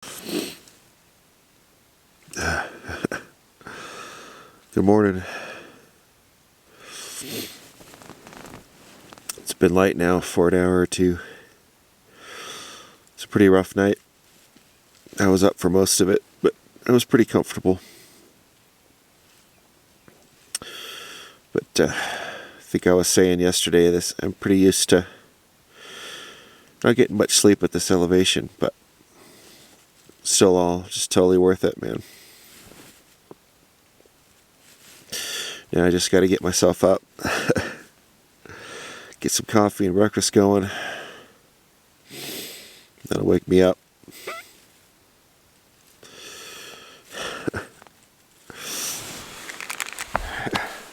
Good morning. It's been light now for an hour or two. It's a pretty rough night. I was up for most of it, but I was pretty comfortable. But I think I was saying yesterday this, I'm pretty used to not getting much sleep at this elevation, but still all just totally worth it, man. Yeah, I just got to get myself up, get some coffee and breakfast going. That'll wake me up.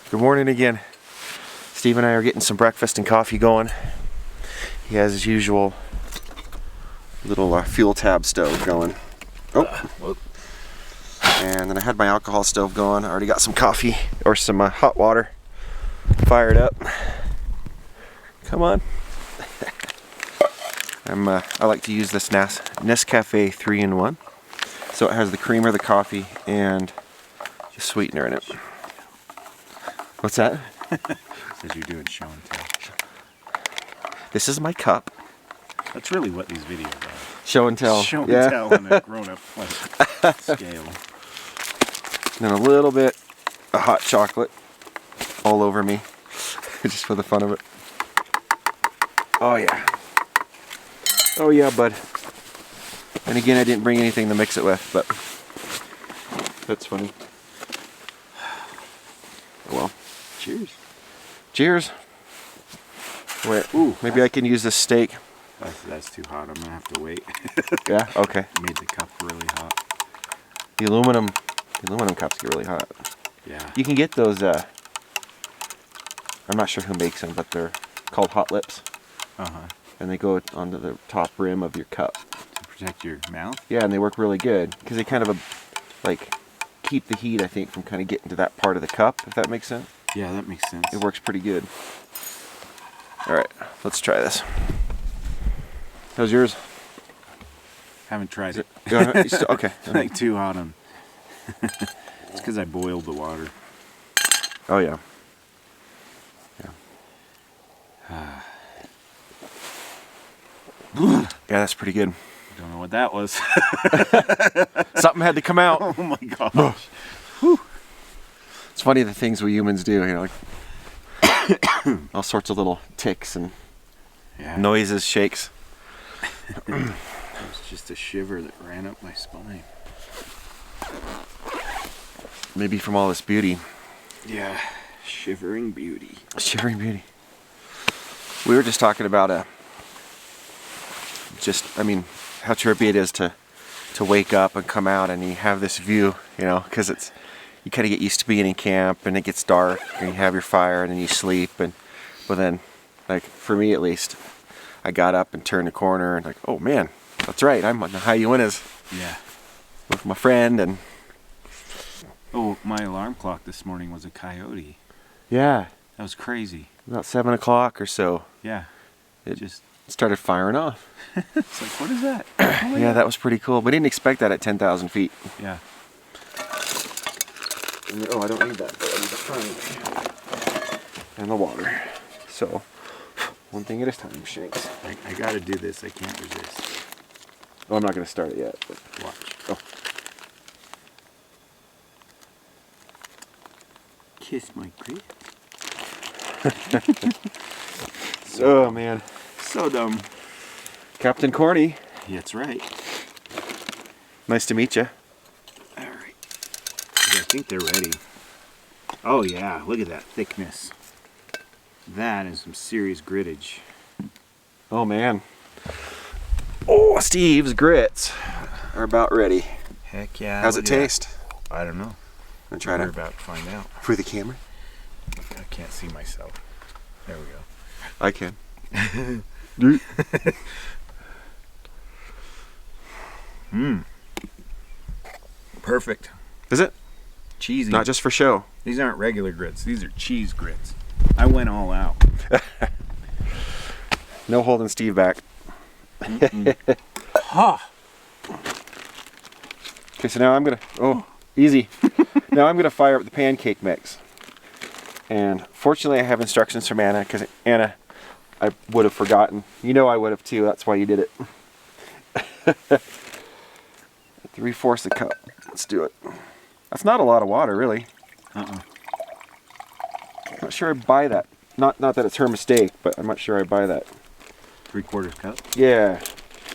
Good morning again. Steve and I are getting some breakfast and coffee going. He has his usual little fuel tab stove going. And then I had my alcohol stove going. I already got some coffee or some hot water fired up. Come on. I like to use this Nescafe 3-in-1. So it has the creamer, the coffee, and just sweetener in it. What's that? Says you're doing show and tell. This is my cup. That's really what these videos are. Show and tell. Show and tell on a grown-up scale. And then a little bit of hot chocolate all over me, just for the fun of it. Oh yeah. Oh yeah, bud. And again, I didn't bring anything to mix it with, but that's funny. Well, cheers. Cheers. Wait, ooh, maybe I can use this steak. That's too hot. I'm gonna have to wait. Yeah. Okay. Made the cup really hot. The aluminum cups get really hot. Yeah. You can get those. I'm not sure who makes them, but they're called hot lips. And they go onto the top rim of your cup to protect your mouth. Yeah, and they work really good because they kind of like keep the heat, I think, from kind of getting to that part of the cup. If that makes sense. Yeah, that makes sense. It works pretty good. All right, let's try this. How's yours? Haven't tried it. Okay. Like too hot on. It's because I boiled the water. Oh yeah. Yeah, that's pretty good. I don't know what that was. Something had to come out. Oh my gosh. It's funny the things we humans do, like all sorts of little ticks and noises, shakes. It was just a shiver that ran up my spine. Maybe from all this beauty. Yeah, shivering beauty. Shivering beauty. We were just talking about how trippy it is to wake up and come out and you have this view, because you kind of get used to being in camp and it gets dark and you have your fire and then you sleep but then, like for me at least, I got up and turned the corner and like, oh man, that's right, I'm on the high Uintas. Yeah. With my friend and. Oh, my alarm clock this morning was a coyote. Yeah. That was crazy. About 7 o'clock or so. Yeah. It just started firing off. It's like, what is that? Yeah, that was pretty cool. We didn't expect that at 10,000 feet. Yeah. Oh, I don't need that. I need the front. And the water. So, one thing at a time, Shanks. I gotta do this. I can't resist. Oh, I'm not going to start it yet. But watch. Oh. Kiss my grit. Oh, man. So dumb. Captain Corny. Yeah, that's right. Nice to meet you. All right. I think they're ready. Oh, yeah. Look at that thickness. That is some serious grittage. Oh, man. Oh, Steve's grits are about ready. Heck yeah. How's it taste? I don't know. I'm trying We're about to find out. For the camera? I can't see myself. There we go. I can. Perfect. Is it? Cheesy. Not just for show. These aren't regular grits. These are cheese grits. I went all out. No holding Steve back. Ha! Okay, so now I'm gonna, oh, easy. Now I'm gonna fire up the pancake mix. And fortunately I have instructions from Anna, because Anna, I would have forgotten. You know I would have too, that's why you did it. 3/4 a cup. Let's do it. That's not a lot of water, really. Uh-uh. Not sure I buy that. Not that it's her mistake, but I'm not sure I buy that. 3/4 cup? Yeah.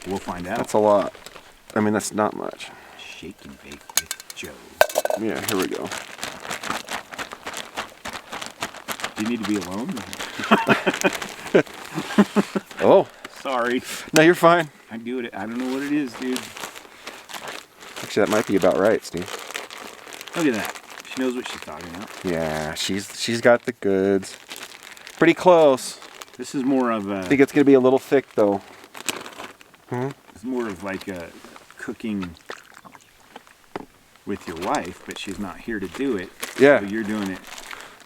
We'll find out. That's a lot. I mean, that's not much. Shake and bake with Joe. Yeah, here we go. Do you need to be alone? Oh. Sorry. No, you're fine. I do it. I don't know what it is, dude. Actually, that might be about right, Steve. Look at that. She knows what she's talking about. Yeah, she's got the goods. Pretty close. This is more of a... I think it's gonna be a little thick though. It's more of like a cooking with your wife, but she's not here to do it. Yeah. So you're doing it.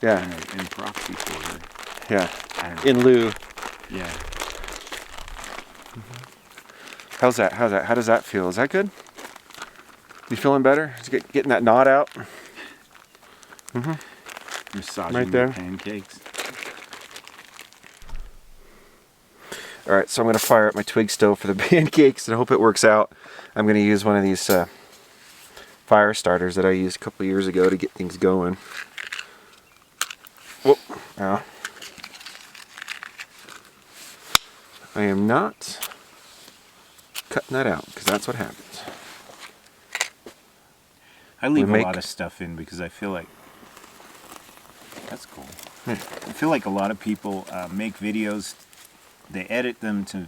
Yeah. In proxy for her. Yeah. I don't know. In lieu. Yeah. How's that? How does that feel? Is that good? You feeling better? Is getting that knot out? Massaging Right there. the pancakes. All right, so I'm gonna fire up my twig stove for the pancakes and I hope it works out. I'm gonna use one of these fire starters that I used a couple years ago to get things going. Whoop. Ow. I am not cutting that out because that's what happens. I leave We a lot of stuff in because I feel like that's cool. Yeah. I feel like a lot of people make videos, they edit them to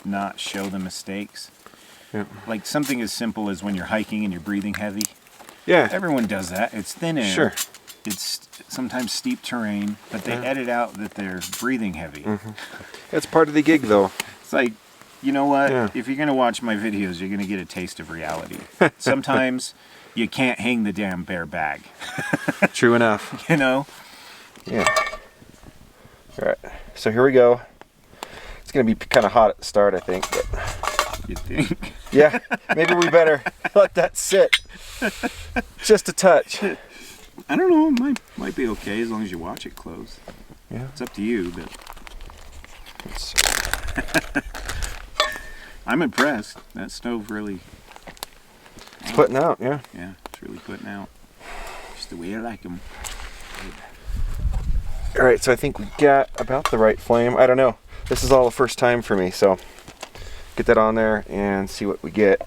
not show the mistakes. Yeah. Like something as simple as when you're hiking and you're breathing heavy. Yeah. Everyone does that. It's thin air. Sure. It's sometimes steep terrain, but they edit out that they're breathing heavy. It's part of the gig though. It's like, you know what? Yeah. If you're going to watch my videos, you're going to get a taste of reality. Sometimes you can't hang the damn bear bag. True enough. You know? Yeah. All right. So here we go. It's gonna be kind of hot at the start, I think. But You think? yeah, maybe we better let that sit. Just a touch. I don't know. It might be okay as long as you watch it close. Yeah. It's up to you, but It's, I'm impressed. That stove really, it's putting out. Yeah. yeah, it's really putting out. Just the way I like them. All right. So I think we got about the right flame. I don't know. This is all the first time for me, so get that on there and see what we get.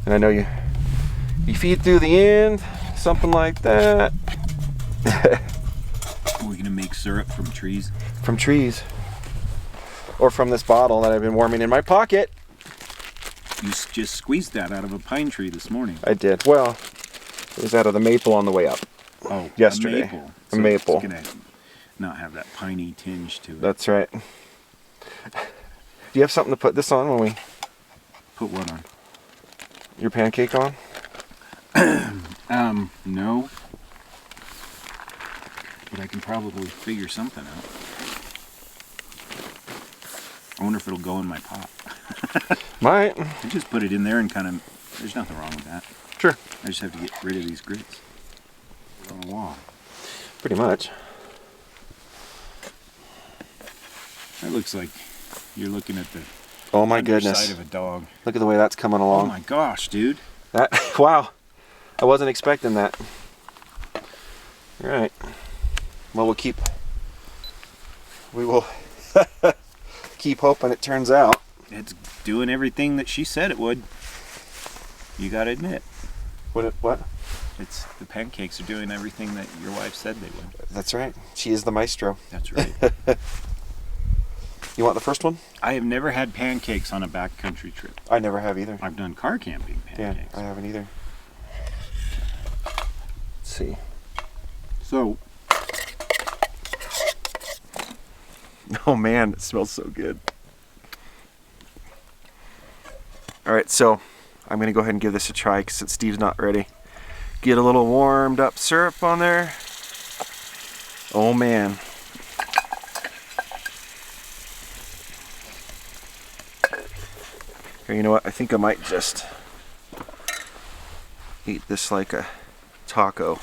And I know you feed through the end, something like that. We're gonna make syrup from trees. From trees. Or from this bottle that I've been warming in my pocket. You just squeezed that out of a pine tree this morning. I did. Well, it was out of the maple on the way up. Oh, Yesterday. A maple. A maple. It's gonna not have that piney tinge to it. That's right. Do you have something to put this on when we Put what on? your pancake on? No. But I can probably figure something out. I wonder if it'll go in my pot. Might. I just put it in there and kind of, there's nothing wrong with that. Sure. I just have to get rid of these grits. Put it on a wall. Pretty much. That looks like you're looking at the Oh my underside goodness. of a dog. Look at the way that's coming Oh along. my gosh, dude. That wow. I wasn't expecting that. All right. Well, we will keep hoping it turns out. It's doing everything that she said it would. You gotta admit. What? It's the pancakes are doing everything that your wife said they would. That's right. She is the maestro. That's right. You want the first one? I have never had pancakes on a backcountry trip. I never have either. I've done car camping Yeah, pancakes. I haven't either. Let's see. So, Oh man, it smells so good. All right, so I'm gonna go ahead and give this a try because since Steve's not ready. Get a little warmed up syrup on there. Oh man. Here, you know what? I think I might just eat this like a taco.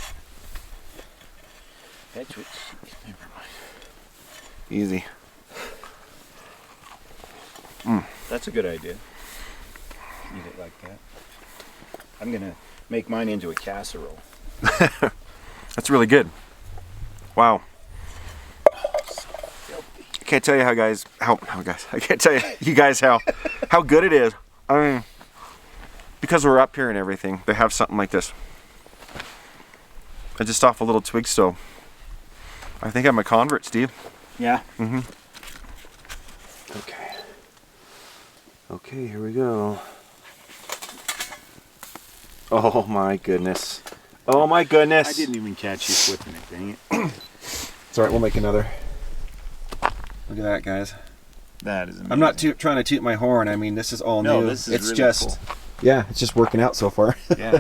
That's what. Never mind. Easy. That's a good idea. Eat it like that. I'm gonna make mine into a casserole. That's really good. Wow. I can't tell you how guys, I can't tell you guys how good it is. I mean, because we're up here and everything, they have something like this. I just off a little twig stove. I think I'm a convert, Steve. Yeah. Mm-hmm. Okay. Okay, here we go. Oh my goodness. Oh my goodness. I didn't even catch you flipping it, dang it. It's alright, we'll make another. Look at that, guys. That is amazing. I'm not trying to toot my horn. I mean, this is all No, new. this is it's really just, cool. yeah, it's just working out so far. Yeah.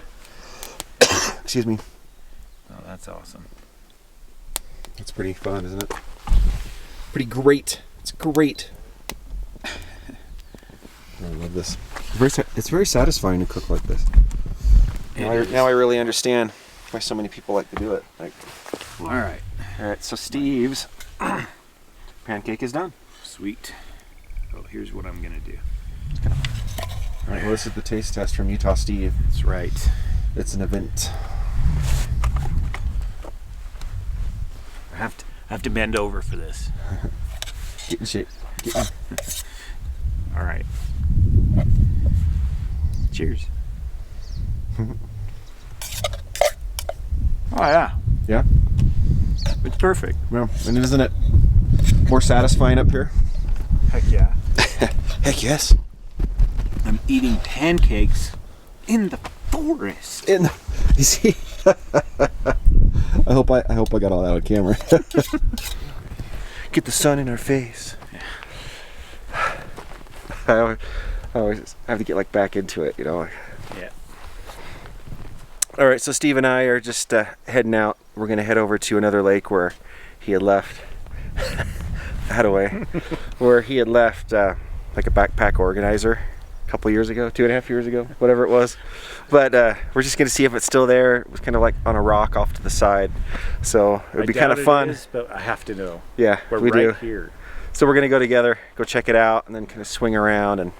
Excuse me. Oh, that's awesome. It's pretty fun, isn't it? Pretty great. It's great. I love this. It's very satisfying to cook like this. Now I really understand why so many people like to do it. Like, all right. All right. So Steve's pancake is done. Sweet. Oh, here's what I'm gonna do. All right. Well, this is the taste test from Utah Steve. That's right. It's an event. I have to bend over for this. Get in shape. Get in. All right. Cheers. Oh yeah. Yeah. It's perfect. Well, and isn't it more satisfying up here? Heck yeah. Heck yes. I'm eating pancakes in the forest. You see? I hope I got all that on camera. Get the sun in our face. I always have to get like back into it, you know. Yeah. All right, so Steve and I are just heading out. We're gonna head over to another lake where he had left. Where he had left like a backpack organizer a couple years ago, 2.5 years ago, whatever it was. But we're just gonna see if it's still there. It was kind of like on a rock off to the side, so it would be kind of fun. It is, but I have to know. Yeah, We're we right do. here. So we're gonna go together, go check it out, and then kind of swing around and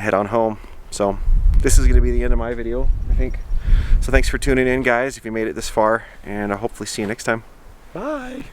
head on home. So this is gonna be the end of my video, I think. So thanks for tuning in, guys, if you made it this far, and I'll hopefully see you next time. Bye.